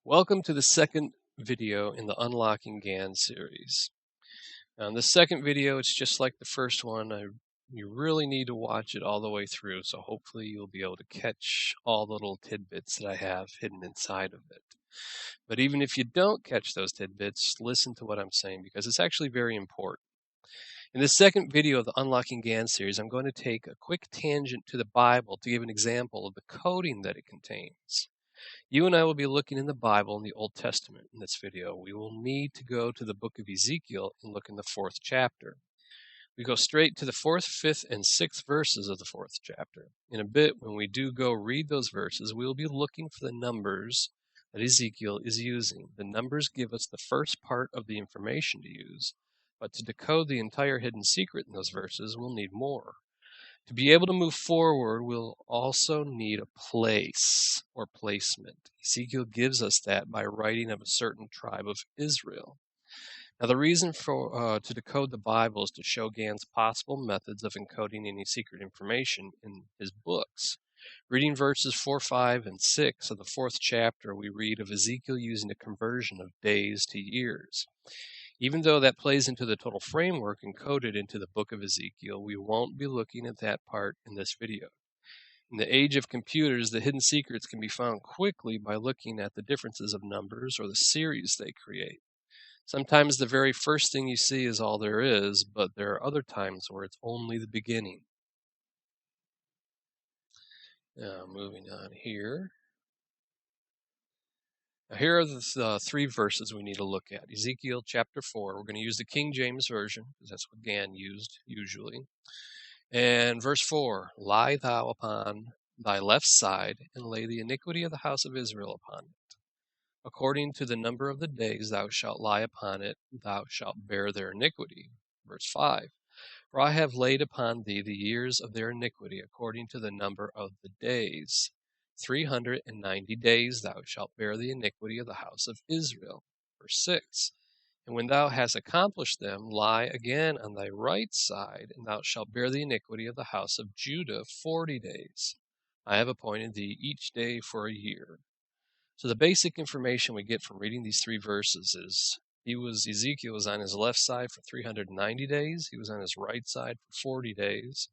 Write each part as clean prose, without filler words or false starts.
Welcome to the second video in the Unlocking Gann series. Now, in this second video, it's just like the first one. You really need to watch it all the way through, so hopefully you'll be able to catch all the little tidbits that I have hidden inside of it. But even if you don't catch those tidbits, listen to what I'm saying because it's actually very important. In the second video of the Unlocking Gann series, I'm going to take a quick tangent to the Bible to give an example of the coding that it contains. You and I will be looking in the Bible in the Old Testament in this video. We will need to go to the book of Ezekiel and look in the 4th chapter. We go straight to the 4th, 5th, and 6th verses of the 4th chapter. In a bit, when we do go read those verses, we will be looking for the numbers that Ezekiel is using. The numbers give us the first part of the information to use, but to decode the entire hidden secret in those verses, we'll need more. To be able to move forward, we'll also need a place or placement. Ezekiel gives us that by writing of a certain tribe of Israel. Now, the reason for to decode the Bible is to show Gann's possible methods of encoding any secret information in his books. Reading verses 4, 5, and 6 of the 4th chapter, we read of Ezekiel using a conversion of days to years. Even though that plays into the total framework encoded into the book of Ezekiel, we won't be looking at that part in this video. In the age of computers, the hidden secrets can be found quickly by looking at the differences of numbers or the series they create. Sometimes the very first thing you see is all there is, but there are other times where it's only the beginning. Now, moving on here. Now, here are the three verses we need to look at. Ezekiel chapter 4. We're going to use the King James Version, because that's what Gann used usually. And verse 4, Lie thou upon thy left side, and lay the iniquity of the house of Israel upon it. According to the number of the days thou shalt lie upon it, thou shalt bear their iniquity. Verse 5, For I have laid upon thee the years of their iniquity, according to the number of the days. 390 days thou shalt bear the iniquity of the house of Israel. Verse 6, And when thou hast accomplished them, lie again on thy right side, and thou shalt bear the iniquity of the house of Judah 40 days. I have appointed thee each day for a year. So the basic information we get from reading these three verses is Ezekiel was on his left side for 390 days. He was on his right side for 40 days.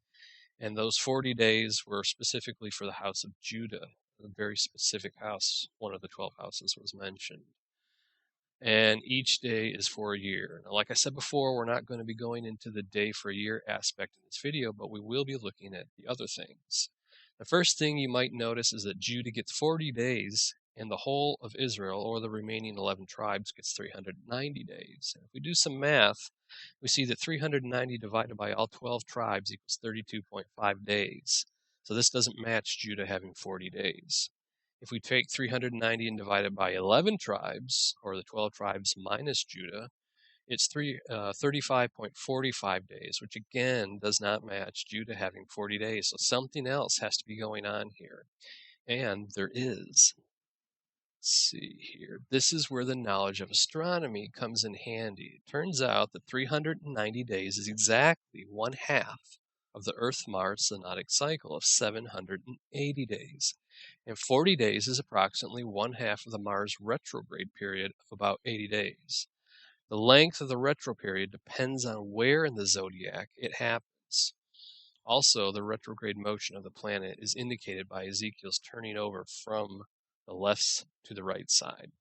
And those 40 days were specifically for the house of Judah, a very specific house. One of the 12 houses was mentioned. And each day is for a year. Now, like I said before, we're not going to be going into the day for a year aspect in this video, but we will be looking at the other things. The first thing you might notice is that Judah gets 40 days, and the whole of Israel, or the remaining 11 tribes, gets 390 days. And if we do some math, we see that 390 divided by all 12 tribes equals 32.5 days. So this doesn't match Judah having 40 days. If we take 390 and divide it by 11 tribes, or the 12 tribes minus Judah, it's 35.45 days, which again does not match Judah having 40 days. So something else has to be going on here. And there is. Let's see here. This is where the knowledge of astronomy comes in handy. It turns out that 390 days is exactly 1/2 of the Earth-Mars synodic cycle of 780 days. And 40 days is approximately 1/2 of the Mars retrograde period of about 80 days. The length of the retro period depends on where in the zodiac it happens. Also, the retrograde motion of the planet is indicated by Ezekiel's turning over from the left to the right side.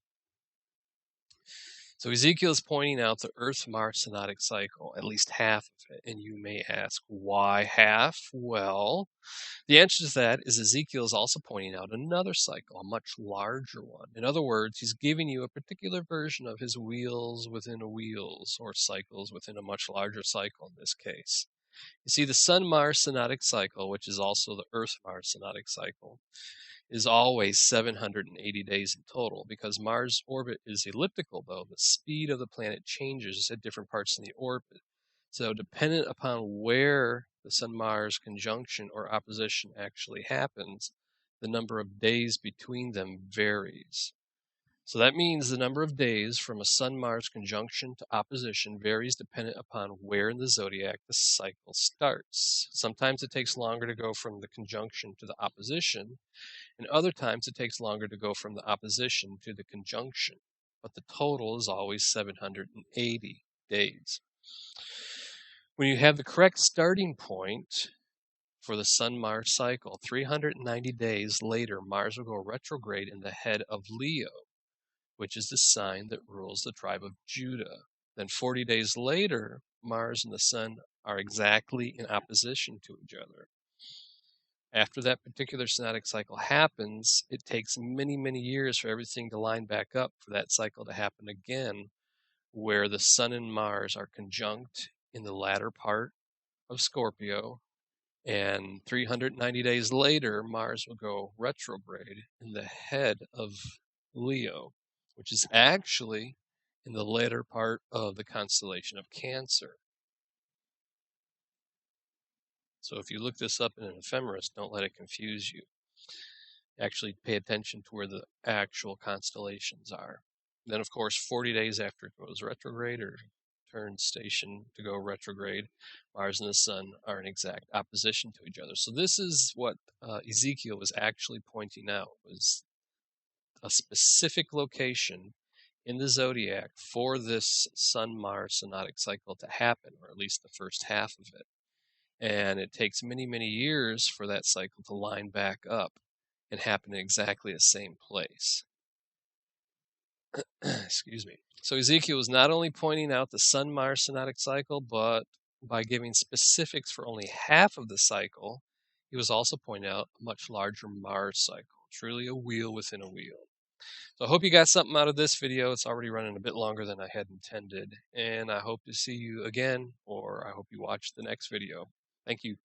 So Ezekiel is pointing out the Earth-Mars synodic cycle, at least half of it. And you may ask, why half? Well, the answer to that is Ezekiel is also pointing out another cycle, a much larger one. In other words, he's giving you a particular version of his wheels within a wheels, or cycles within a much larger cycle in this case. You see, the Sun-Mars synodic cycle, which is also the Earth-Mars synodic cycle, is always 780 days in total. Because Mars' orbit is elliptical, though, the speed of the planet changes at different parts in the orbit. So dependent upon where the Sun-Mars conjunction or opposition actually happens, the number of days between them varies. So that means the number of days from a Sun-Mars conjunction to opposition varies dependent upon where in the zodiac the cycle starts. Sometimes it takes longer to go from the conjunction to the opposition, and other times it takes longer to go from the opposition to the conjunction. But the total is always 780 days. When you have the correct starting point for the Sun-Mars cycle, 390 days later, Mars will go retrograde in the head of Leo, which is the sign that rules the tribe of Judah. Then 40 days later, Mars and the Sun are exactly in opposition to each other. After that particular synodic cycle happens, it takes many, many years for everything to line back up for that cycle to happen again, where the Sun and Mars are conjunct in the latter part of Scorpio, and 390 days later, Mars will go retrograde in the head of Leo, which is actually in the later part of the constellation of Cancer. So if you look this up in an ephemeris, don't let it confuse you. Actually pay attention to where the actual constellations are. Then, of course, 40 days after it goes retrograde or turns station to go retrograde, Mars and the Sun are in exact opposition to each other. So this is what Ezekiel was actually pointing out, was a specific location in the zodiac for this Sun-Mars synodic cycle to happen, or at least the first half of it. And it takes many, many years for that cycle to line back up and happen in exactly the same place. Excuse me. So Ezekiel was not only pointing out the Sun-Mars synodic cycle, but by giving specifics for only half of the cycle, he was also pointing out a much larger Mars cycle, truly a wheel within a wheel. So I hope you got something out of this video. It's already running a bit longer than I had intended, and I hope to see you again, or I hope you watch the next video. Thank you.